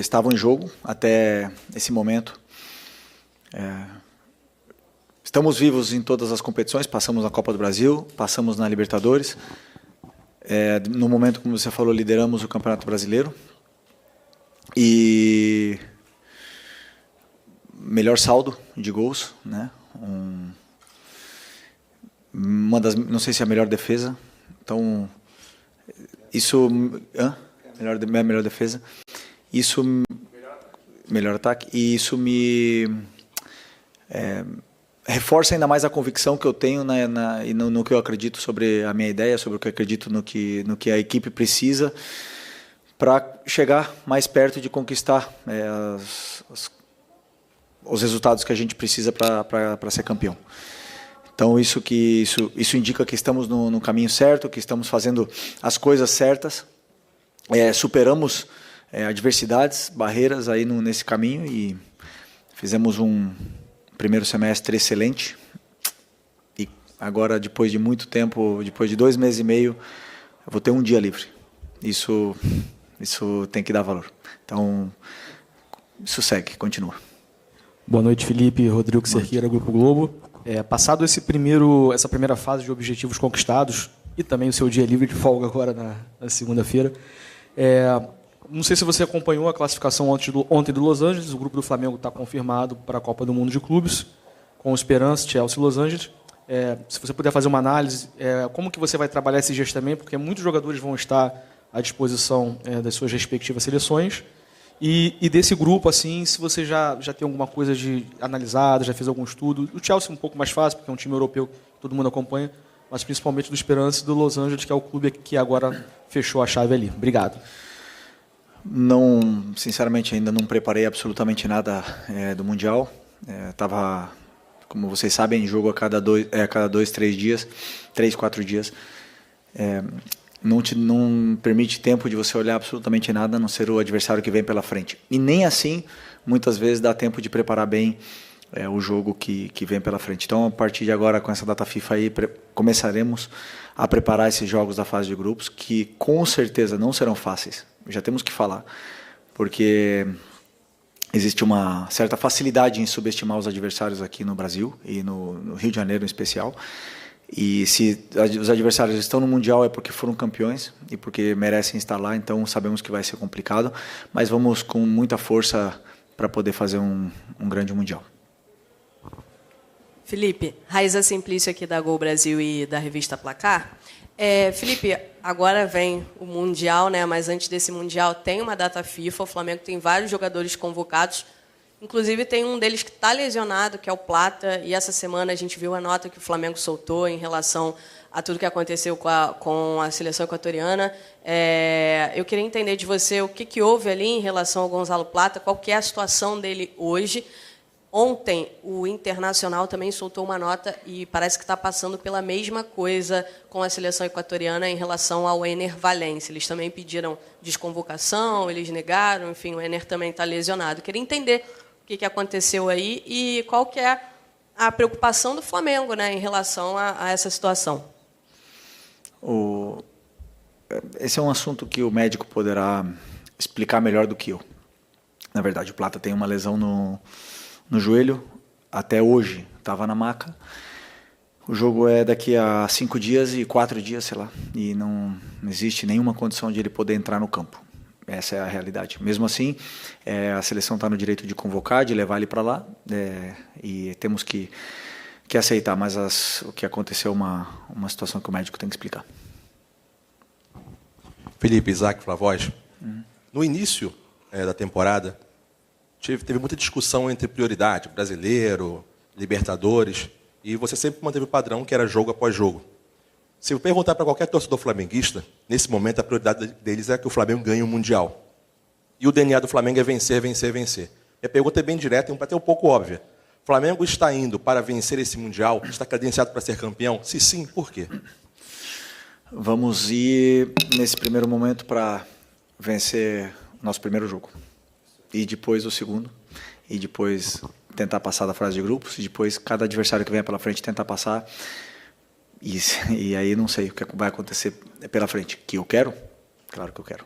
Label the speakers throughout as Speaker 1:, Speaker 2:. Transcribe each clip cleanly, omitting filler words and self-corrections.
Speaker 1: estavam em jogo até esse momento. Estamos vivos em todas as competições, passamos na Copa do Brasil, passamos na Libertadores. No momento, como você falou, lideramos o Campeonato Brasileiro. E melhor saldo de gols, né? Não sei se é a melhor defesa. Então, isso... melhor defesa. Isso... Melhor ataque. E isso me... reforça ainda mais a convicção que eu tenho no que eu acredito sobre a minha ideia, sobre o que eu acredito no que a equipe precisa para chegar mais perto de conquistar os resultados que a gente precisa para ser campeão. Então isso indica que estamos no caminho certo, que estamos fazendo as coisas certas, superamos adversidades, barreiras aí nesse caminho e fizemos um primeiro semestre excelente. E agora, depois de muito tempo, depois de 2 meses e meio, eu vou ter um dia livre. Isso tem que dar valor. Então, isso segue, continua.
Speaker 2: Boa noite, Felipe. Rodrigo Cerqueira, Grupo Globo. Passado essa primeira fase de objetivos conquistados e também o seu dia livre de folga agora na segunda-feira, não sei se você acompanhou a classificação ontem do Los Angeles. O grupo do Flamengo está confirmado para a Copa do Mundo de Clubes, com Esperance, Chelsea e Los Angeles. Se você puder fazer uma análise, como que você vai trabalhar esses dias também, porque muitos jogadores vão estar à disposição das suas respectivas seleções. E desse grupo, assim, se você já tem alguma coisa analisada, já fez algum estudo. O Chelsea é um pouco mais fácil, porque é um time europeu que todo mundo acompanha, mas principalmente do Esperance e do Los Angeles, que é o clube que agora fechou a chave ali. Obrigado.
Speaker 1: Não, sinceramente, ainda não preparei absolutamente nada do Mundial. Estava, como vocês sabem, em jogo a cada 2, 3 dias, 3, 4 dias. Não permite tempo de você olhar absolutamente nada, a não ser o adversário que vem pela frente. E nem assim, muitas vezes, dá tempo de preparar bem o jogo que vem pela frente. Então, a partir de agora, com essa data FIFA aí, começaremos a preparar esses jogos da fase de grupos, que com certeza não serão fáceis. Já temos que falar, porque existe uma certa facilidade em subestimar os adversários aqui no Brasil e no Rio de Janeiro em especial. E se os adversários estão no Mundial é porque foram campeões e porque merecem estar lá, então sabemos que vai ser complicado, mas vamos com muita força para poder fazer um grande Mundial.
Speaker 3: Felipe, Raíza Simplício aqui da Gol Brasil e da revista Placar. Felipe, agora vem o Mundial, né? Mas antes desse Mundial tem uma data FIFA, o Flamengo tem vários jogadores convocados, inclusive tem um deles que está lesionado, que é o Plata, e essa semana a gente viu a nota que o Flamengo soltou em relação a tudo que aconteceu com a seleção equatoriana. Eu queria entender de você o que houve ali em relação ao Gonzalo Plata, qual que é a situação dele hoje. Ontem, o Internacional também soltou uma nota e parece que está passando pela mesma coisa com a seleção equatoriana em relação ao Ener Valencia. Eles também pediram desconvocação, eles negaram, enfim, o Ener também está lesionado. Queria entender o que aconteceu aí e qual que é a preocupação do Flamengo, né, em relação a essa situação.
Speaker 1: Esse é um assunto que o médico poderá explicar melhor do que eu. Na verdade, o Plata tem uma lesão no joelho, até hoje estava na maca. O jogo é daqui a 5 dias e 4 dias, sei lá, e não existe nenhuma condição de ele poder entrar no campo. Essa é a realidade. Mesmo assim, a seleção está no direito de convocar, de levar ele para lá, e temos que aceitar, mas o que aconteceu é uma situação que o médico tem que explicar.
Speaker 4: Felipe, Isaac, Flavoz. No início da temporada, teve muita discussão entre prioridade, brasileiro, Libertadores, e você sempre manteve o padrão que era jogo após jogo. Se eu perguntar para qualquer torcedor flamenguista, nesse momento a prioridade deles é que o Flamengo ganhe o Mundial. E o DNA do Flamengo é vencer, vencer, vencer. Minha pergunta é bem direta e até um pouco óbvia. O Flamengo está indo para vencer esse Mundial? Está credenciado para ser campeão? Se sim, por quê?
Speaker 1: Vamos ir, nesse primeiro momento, para vencer o nosso primeiro jogo. E depois o segundo, e depois tentar passar da fase de grupos, e depois cada adversário que vem pela frente tentar passar, e aí não sei o que vai acontecer pela frente. Que eu quero? Claro que eu quero.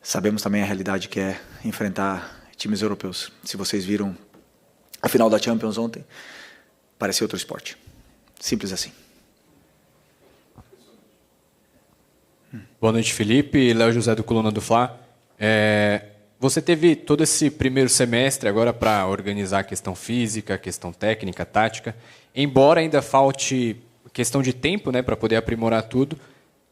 Speaker 1: Sabemos também a realidade que é enfrentar times europeus. Se vocês viram a final da Champions ontem, parecia outro esporte. Simples assim.
Speaker 5: Boa noite, Felipe. Léo José do Coluna do Fla. Você teve todo esse primeiro semestre agora para organizar a questão física, a questão técnica, tática, embora ainda falte questão de tempo, né, para poder aprimorar tudo.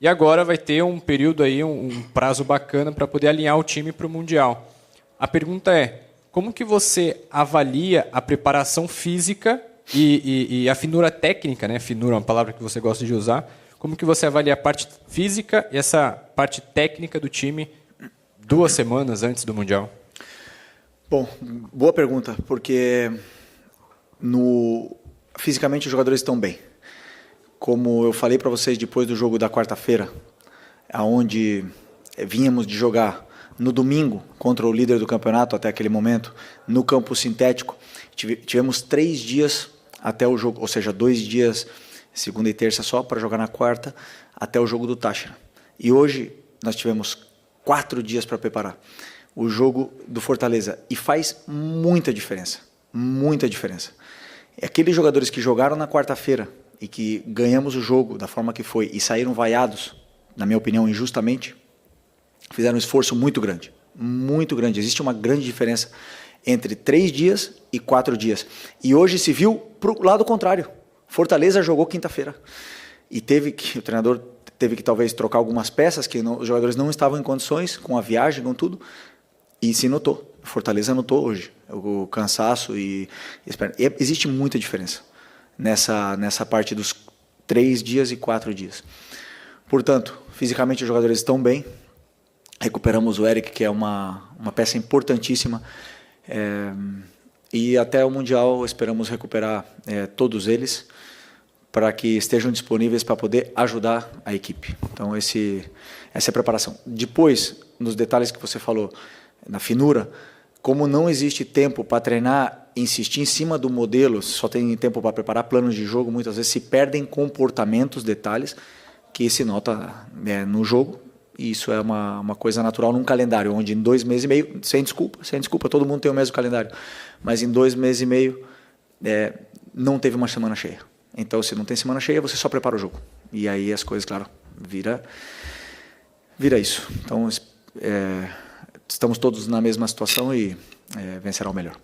Speaker 5: E agora vai ter um período aí, um prazo bacana para poder alinhar o time para o Mundial. A pergunta é, como que você avalia a preparação física e a finura técnica, né? Finura é uma palavra que você gosta de usar. Como que você avalia a parte física e essa parte técnica do time 2 semanas antes do Mundial?
Speaker 1: Bom, boa pergunta, porque fisicamente os jogadores estão bem. Como eu falei para vocês depois do jogo da quarta-feira, aonde vínhamos de jogar no domingo contra o líder do campeonato até aquele momento, no campo sintético, tivemos 3 dias até o jogo, ou seja, 2 dias, segunda e terça só, para jogar na quarta, até o jogo do Táchira. E hoje nós tivemos 4 dias para preparar o jogo do Fortaleza. E faz muita diferença. Muita diferença. Aqueles jogadores que jogaram na quarta-feira e que ganhamos o jogo da forma que foi e saíram vaiados, na minha opinião, injustamente, fizeram um esforço muito grande. Muito grande. Existe uma grande diferença entre 3 dias e 4 dias. E hoje se viu para o lado contrário. Fortaleza jogou quinta-feira. E o treinador teve que talvez trocar algumas peças, que os jogadores não estavam em condições, com a viagem, com tudo, e se notou. Fortaleza notou hoje o cansaço e existe muita diferença nessa parte dos 3 dias e 4 dias. Portanto, fisicamente os jogadores estão bem. Recuperamos o Eric, que é uma peça importantíssima, e até o Mundial esperamos recuperar todos eles, para que estejam disponíveis para poder ajudar a equipe. Então, essa é a preparação. Depois, nos detalhes que você falou, na finura, como não existe tempo para treinar, insistir em cima do modelo, só tem tempo para preparar planos de jogo, muitas vezes se perdem comportamentos, detalhes, que se nota no jogo, e isso é uma coisa natural num calendário, onde em 2 meses e meio, sem desculpa, todo mundo tem o mesmo calendário, mas em 2 meses e meio não teve uma semana cheia. Então, se não tem semana cheia, você só prepara o jogo. E aí as coisas, claro, vira isso. Então, estamos todos na mesma situação e vencerá o melhor.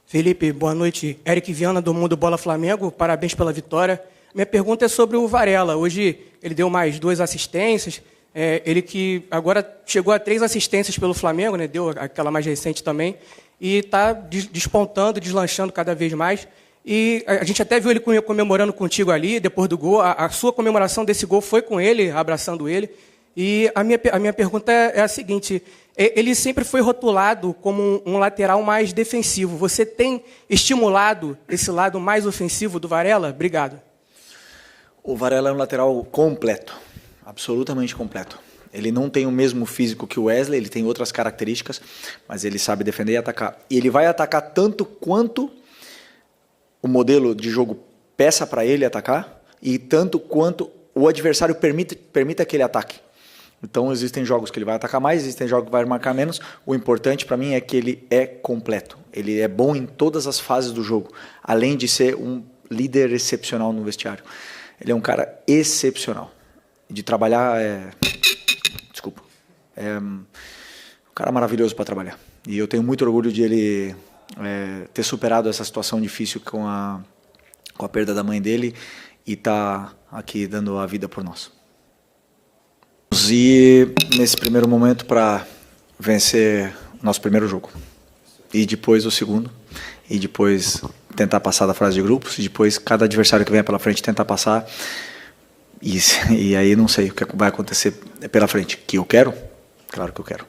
Speaker 6: Felipe, boa noite. Eric Viana, do Mundo Bola Flamengo. Parabéns pela vitória. Minha pergunta é sobre o Varela. Hoje ele deu mais 2 assistências. Ele que agora chegou a 3 assistências pelo Flamengo, né? Deu aquela mais recente também. E está despontando, deslanchando cada vez mais. E a gente até viu ele comemorando contigo ali, depois do gol. A sua comemoração desse gol foi com ele, abraçando ele. E a minha pergunta é a seguinte: ele sempre foi rotulado como um lateral mais defensivo. Você tem estimulado esse lado mais ofensivo do Varela? Obrigado.
Speaker 1: O Varela é um lateral completo, absolutamente completo. Ele não tem o mesmo físico que o Wesley, ele tem outras características, mas ele sabe defender e atacar. E ele vai atacar tanto quanto o modelo de jogo peça para ele atacar e tanto quanto o adversário permita que ele ataque. Então, existem jogos que ele vai atacar mais, existem jogos que vai marcar menos. O importante para mim é que ele é completo. Ele é bom em todas as fases do jogo, além de ser um líder excepcional no vestiário. Ele é um cara excepcional. De trabalhar um cara maravilhoso para trabalhar. E eu tenho muito orgulho de ele ter superado essa situação difícil com a perda da mãe dele e tá aqui dando a vida por nós. E nesse primeiro momento para vencer o nosso primeiro jogo e depois o segundo e depois tentar passar da fase de grupos e depois cada adversário que vem pela frente tentar passar e aí não sei o que vai acontecer pela frente. Que eu quero? Claro que eu quero.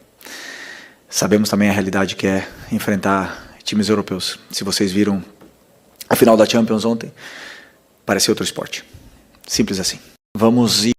Speaker 1: Sabemos também a realidade que é enfrentar times europeus. Se vocês viram a final da Champions ontem, parecia outro esporte. Simples assim. Vamos ir